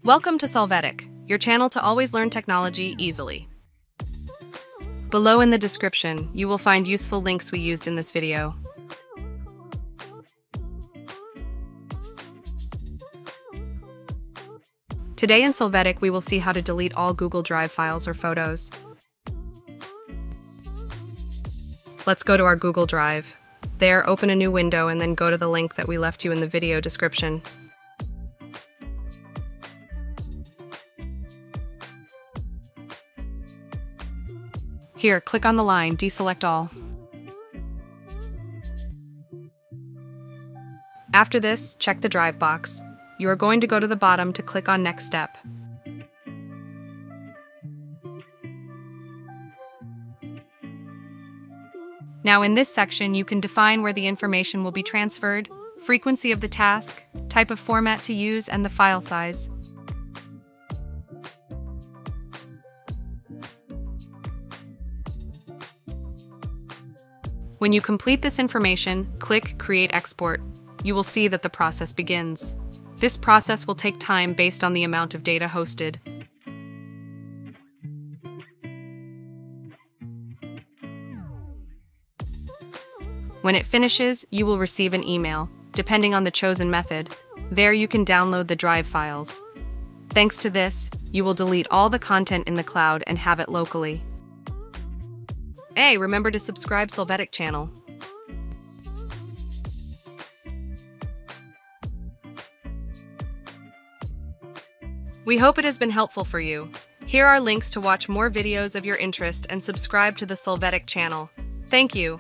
Welcome to Solvetic, your channel to always learn technology easily. Below in the description, you will find useful links we used in this video. Today in Solvetic, we will see how to delete all Google Drive files or photos. Let's go to our Google Drive. There, open a new window and then go to the link that we left you in the video description. Here, click on the line, deselect all. After this, check the Drive box. You are going to go to the bottom to click on Next Step. Now in this section, you can define where the information will be transferred, frequency of the task, type of format to use, and the file size. When you complete this information, click Create Export. You will see that the process begins. This process will take time based on the amount of data hosted. When it finishes, you will receive an email, depending on the chosen method. There you can download the Drive files. Thanks to this, you will delete all the content in the cloud and have it locally. Hey, remember to subscribe Solvetic channel. We hope it has been helpful for you. Here are links to watch more videos of your interest and subscribe to the Solvetic channel. Thank you.